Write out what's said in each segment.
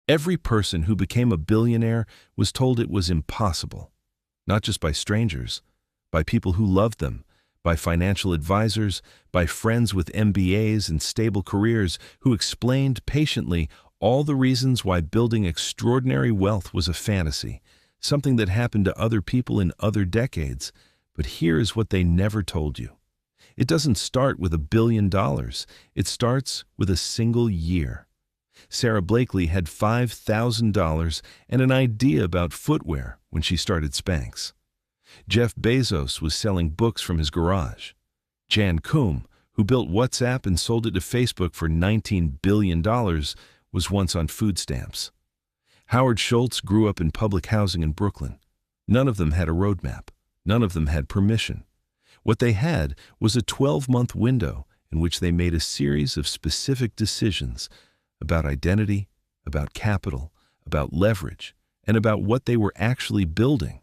Every person who became a billionaire was told it was impossible, not just by strangers, by people who loved them, by financial advisors, by friends with MBAs and stable careers who explained patiently all the reasons why building extraordinary wealth was a fantasy, something that happened to other people in other decades. But here is what they never told you. It doesn't start with $1 billion. It starts with a single year. Sarah Blakely had $5,000 and an idea about footwear when she started Spanx. Jeff Bezos was selling books from his garage. Jan Koum, who built WhatsApp and sold it to Facebook for $19 billion, was once on food stamps. Howard Schultz grew up in public housing in Brooklyn. None of them had a roadmap. None of them had permission. What they had was a 12-month window in which they made a series of specific decisions about identity, about capital, about leverage, and about what they were actually building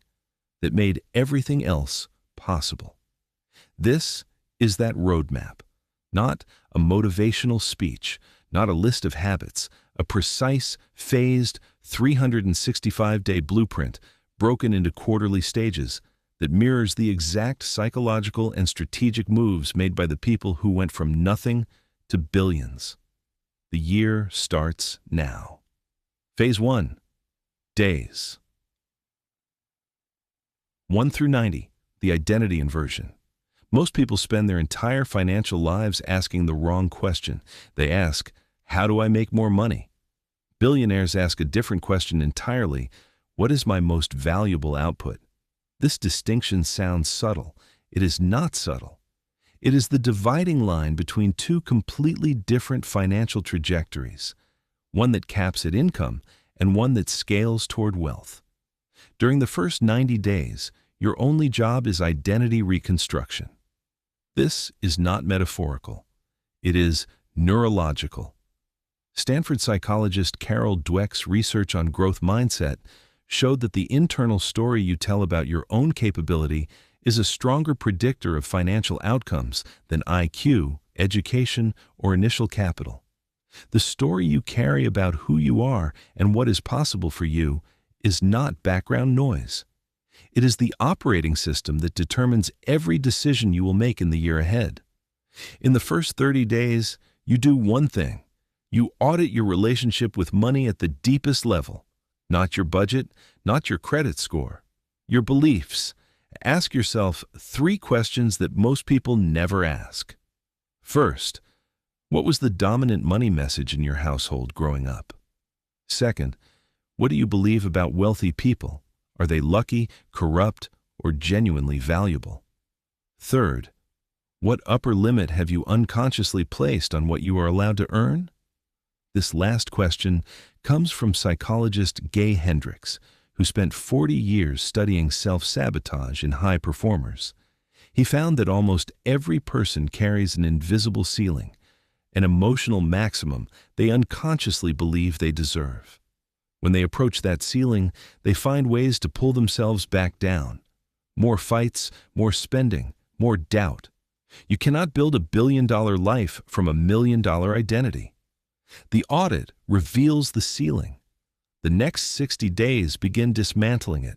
that made everything else possible. This is that roadmap, not a motivational speech, not a list of habits, a precise, phased, 365-day blueprint broken into quarterly stages that mirrors the exact psychological and strategic moves made by the people who went from nothing to billions. The year starts now. Phase 1. Days. 1 through 90, the identity inversion. Most people spend their entire financial lives asking the wrong question. They ask, how do I make more money? Billionaires ask a different question entirely. What is my most valuable output? This distinction sounds subtle. It is not subtle. It is the dividing line between two completely different financial trajectories, one that caps at income and one that scales toward wealth. During the first 90 days, your only job is identity reconstruction. This is not metaphorical. It is neurological. Stanford psychologist Carol Dweck's research on growth mindset showed that the internal story you tell about your own capability is a stronger predictor of financial outcomes than IQ, education, or initial capital. The story you carry about who you are and what is possible for you is not background noise. It is the operating system that determines every decision you will make in the year ahead. In the first 30 days, you do one thing. You audit your relationship with money at the deepest level. Not your budget, not your credit score, your beliefs. Ask yourself 3 questions that most people never ask. First, what was the dominant money message in your household growing up? Second, what do you believe about wealthy people? Are they lucky, corrupt, or genuinely valuable? Third, what upper limit have you unconsciously placed on what you are allowed to earn? This last question comes from psychologist Gay Hendricks, who spent 40 years studying self-sabotage in high performers. He found that almost every person carries an invisible ceiling, an emotional maximum they unconsciously believe they deserve. When they approach that ceiling, they find ways to pull themselves back down. More fights, more spending, more doubt. You cannot build $1 billion life from $1 million identity. The audit reveals the ceiling. The next 60 days begin dismantling it.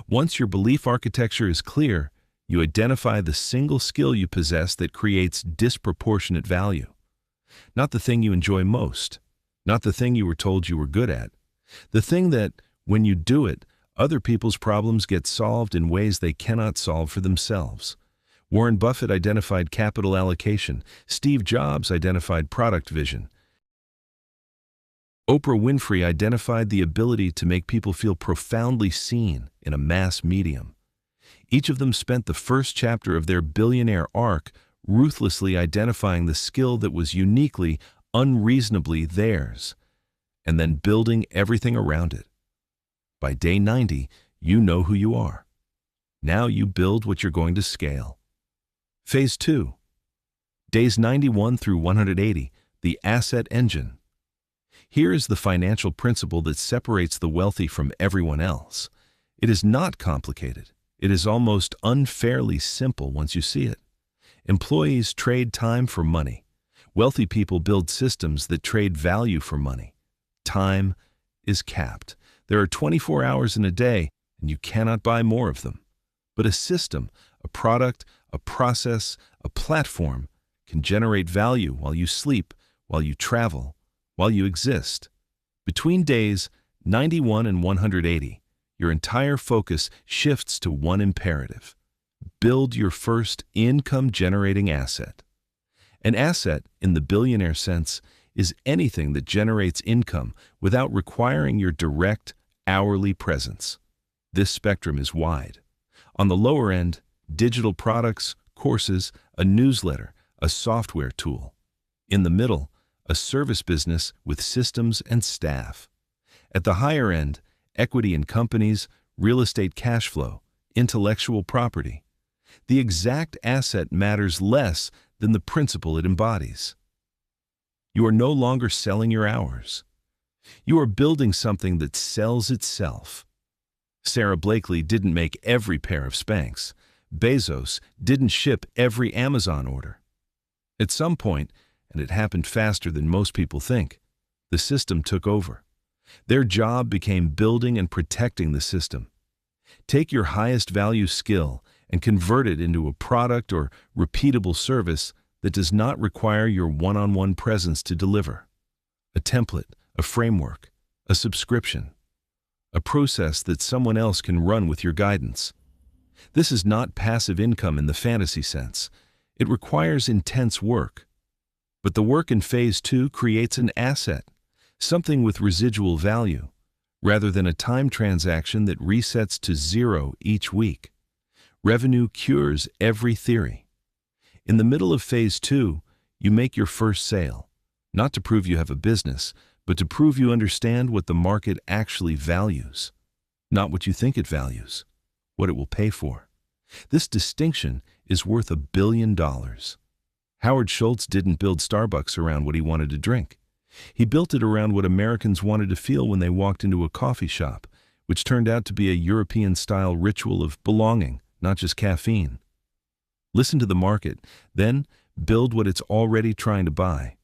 Once your belief architecture is clear, you identify the single skill you possess that creates disproportionate value. Not the thing you enjoy most, not the thing you were told you were good at, the thing that, when you do it, other people's problems get solved in ways they cannot solve for themselves. Warren Buffett identified capital allocation. Steve Jobs identified product vision. Oprah Winfrey identified the ability to make people feel profoundly seen in a mass medium. Each of them spent the first chapter of their billionaire arc ruthlessly identifying the skill that was uniquely, unreasonably theirs, and then building everything around it. By day 90, you know who you are. Now you build what you're going to scale. Phase 2. Days 91 through 180, the asset engine. Here is the financial principle that separates the wealthy from everyone else. It is not complicated. It is almost unfairly simple once you see it. Employees trade time for money. Wealthy people build systems that trade value for money. Time, is capped. There are 24 hours in a day, and you cannot buy more of them. But a system, a product, a process, a platform can generate value while you sleep, while you travel, while you exist. Between days 91 and 180, your entire focus shifts to one imperative: build your first income-generating asset. An asset, in the billionaire sense, is anything that generates income without requiring your direct, hourly presence. This spectrum is wide. On the lower end, digital products, courses, a newsletter, a software tool. In the middle, a service business with systems and staff. At the higher end, equity in companies, real estate cash flow, intellectual property. The exact asset matters less than the principle it embodies. You are no longer selling your hours. You are building something that sells itself. Sarah Blakely didn't make every pair of Spanx. Bezos didn't ship every Amazon order. At some point, and it happened faster than most people think, the system took over. Their job became building and protecting the system. Take your highest value skill and convert it into a product or repeatable service that does not require your one-on-one presence to deliver. A template, a framework, a subscription. A process that someone else can run with your guidance. This is not passive income in the fantasy sense. It requires intense work. But the work in Phase 2 creates an asset, something with residual value, rather than a time transaction that resets to zero each week. Revenue cures every theory. In the middle of Phase 2, you make your first sale, not to prove you have a business, but to prove you understand what the market actually values. Not what you think it values, what it will pay for. This distinction is worth $1 billion. Howard Schultz didn't build Starbucks around what he wanted to drink. He built it around what Americans wanted to feel when they walked into a coffee shop, which turned out to be a European-style ritual of belonging, not just caffeine. Listen to the market, then build what it's already trying to buy.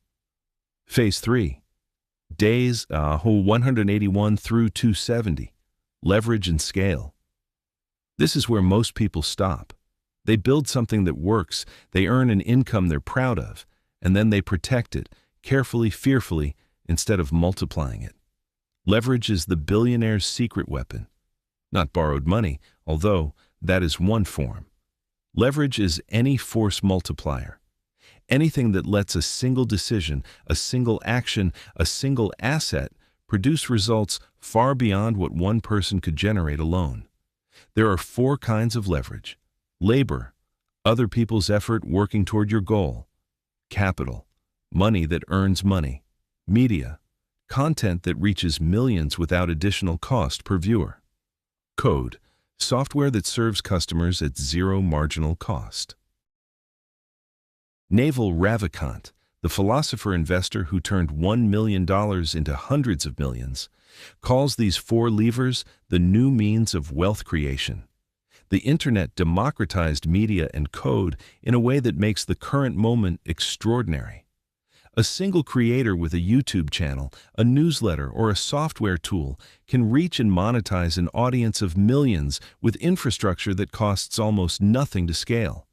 Phase 3. Days 181 through 270. Leverage and scale. This is where most people stop. They build something that works, they earn an income they're proud of, and then they protect it, carefully, fearfully, instead of multiplying it. Leverage is the billionaire's secret weapon. Not borrowed money, although that is one form. Leverage is any force multiplier. Anything that lets a single decision, a single action, a single asset produce results far beyond what one person could generate alone. There are 4 kinds of leverage: labor, other people's effort working toward your goal; capital, money that earns money; media, content that reaches millions without additional cost per viewer; code, software that serves customers at zero marginal cost. Naval Ravikant, the philosopher-investor who turned $1 million into hundreds of millions, calls these 4 levers the new means of wealth creation. The internet democratized media and code in a way that makes the current moment extraordinary. A single creator with a YouTube channel, a newsletter, or a software tool can reach and monetize an audience of millions with infrastructure that costs almost nothing to scale.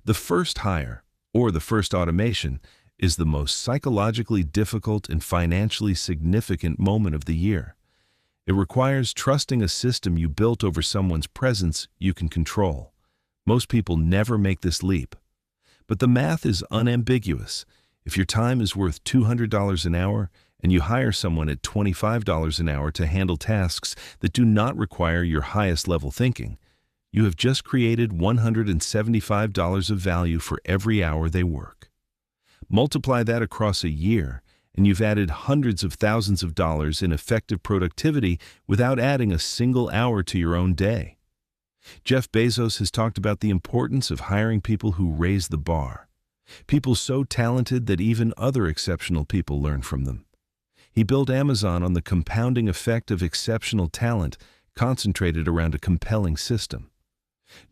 The first hire, or the first automation, is the most psychologically difficult and financially significant moment of the year. It requires trusting a system you built over someone's presence you can control. Most people never make this leap. But the math is unambiguous. If your time is worth $200 an hour and you hire someone at $25 an hour to handle tasks that do not require your highest level thinking, you have just created $175 of value for every hour they work. Multiply that across a year, and you've added hundreds of thousands of dollars in effective productivity without adding a single hour to your own day. Jeff Bezos has talked about the importance of hiring people who raise the bar, people so talented that even other exceptional people learn from them. He built Amazon on the compounding effect of exceptional talent concentrated around a compelling system.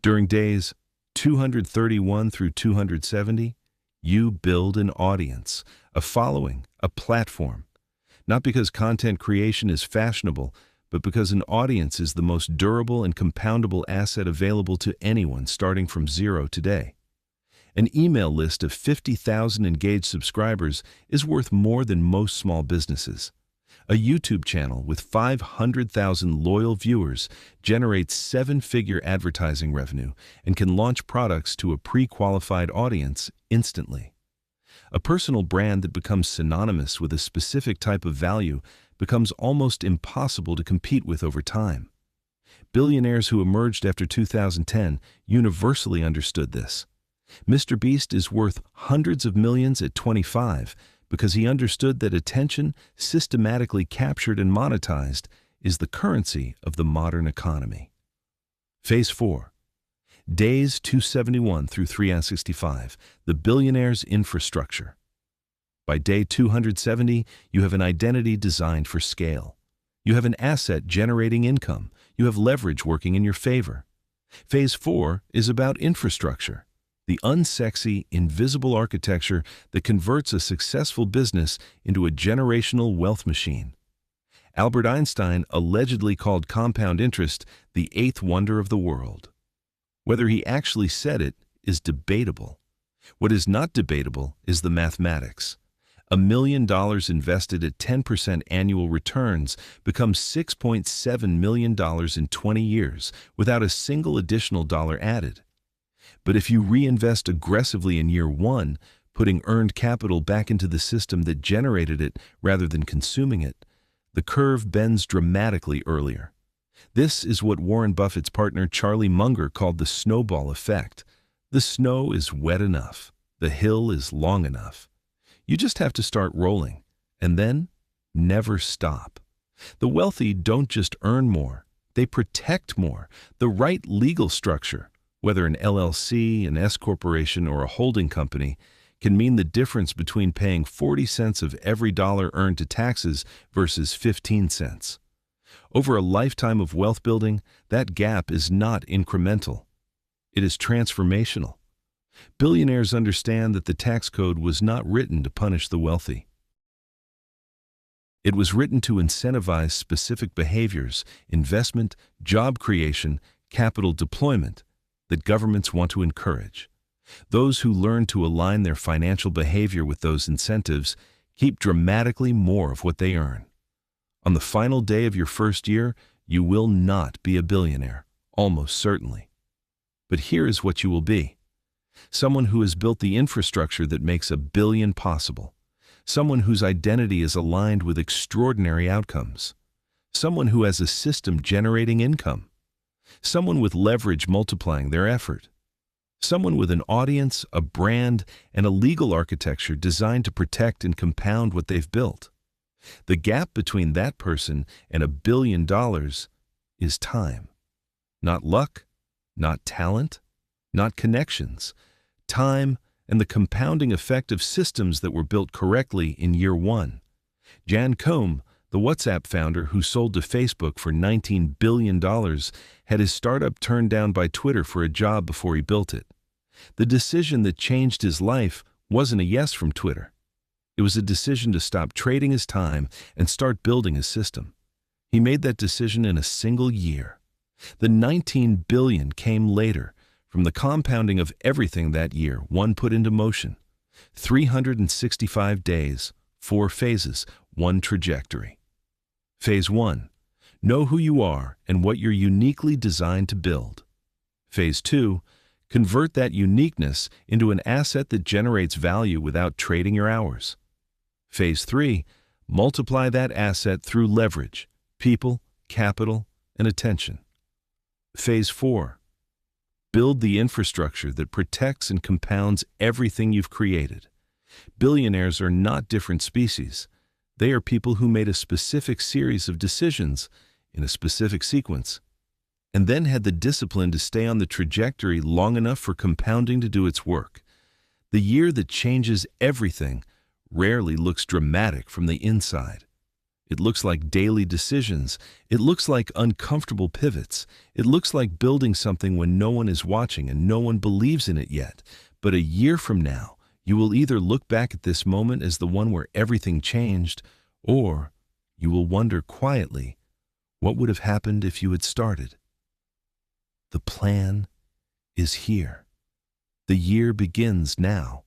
During days 231 through 270, you build an audience, a following, a platform. Not because content creation is fashionable, but because an audience is the most durable and compoundable asset available to anyone starting from zero today. An email list of 50,000 engaged subscribers is worth more than most small businesses. A YouTube channel with 500,000 loyal viewers generates seven-figure advertising revenue and can launch products to a pre-qualified audience instantly. A personal brand that becomes synonymous with a specific type of value becomes almost impossible to compete with over time. Billionaires who emerged after 2010 universally understood this. Mr. Beast is worth hundreds of millions at 25 because he understood that attention, systematically captured and monetized, is the currency of the modern economy. Phase 4. Days 271 through 365, the billionaire's infrastructure. By day 270, you have an identity designed for scale. You have an asset generating income. You have leverage working in your favor. Phase 4 is about infrastructure, the unsexy, invisible architecture that converts a successful business into a generational wealth machine. Albert Einstein allegedly called compound interest the eighth wonder of the world. Whether he actually said it is debatable. What is not debatable is the mathematics. $1 million invested at 10% annual returns becomes $6.7 million in 20 years without a single additional dollar added. But if you reinvest aggressively in year one, putting earned capital back into the system that generated it rather than consuming it, the curve bends dramatically earlier. This is what Warren Buffett's partner Charlie Munger called the snowball effect. The snow is wet enough. The hill is long enough. You just have to start rolling, and then never stop. The wealthy don't just earn more, they protect more. The right legal structure, whether an LLC, an S corporation, or a holding company, can mean the difference between paying 40 cents of every dollar earned to taxes versus 15 cents. Over a lifetime of wealth building, that gap is not incremental. It is transformational. Billionaires understand that the tax code was not written to punish the wealthy. It was written to incentivize specific behaviors, investment, job creation, capital deployment that governments want to encourage. Those who learn to align their financial behavior with those incentives keep dramatically more of what they earn. On the final day of your first year, you will not be a billionaire, almost certainly. But here is what you will be. Someone who has built the infrastructure that makes $1 billion possible. Someone whose identity is aligned with extraordinary outcomes. Someone who has a system generating income. Someone with leverage multiplying their effort. Someone with an audience, a brand, and a legal architecture designed to protect and compound what they've built. The gap between that person and $1 billion is time. Not luck, not talent, not connections. Time and the compounding effect of systems that were built correctly in year one. Jan Koum, the WhatsApp founder who sold to Facebook for $19 billion, had his startup turned down by Twitter for a job before he built it. The decision that changed his life wasn't a yes from Twitter. It was a decision to stop trading his time and start building a system. He made that decision in a single year. The $19 billion came later, from the compounding of everything that year one put into motion. 365 days, 4 phases, 1 trajectory. Phase 1. Know who you are and what you're uniquely designed to build. Phase 2. Convert that uniqueness into an asset that generates value without trading your hours. Phase 3. Multiply that asset through leverage, people, capital, and attention. Phase 4. Build the infrastructure that protects and compounds everything you've created. Billionaires are not different species. They are people who made a specific series of decisions in a specific sequence, and then had the discipline to stay on the trajectory long enough for compounding to do its work. The year that changes everything rarely looks dramatic from the inside. It looks like daily decisions. It looks like uncomfortable pivots. It looks like building something when no one is watching and no one believes in it yet. But a year from now, you will either look back at this moment as the one where everything changed, or you will wonder quietly, what would have happened if you had started? The plan is here. The year begins now.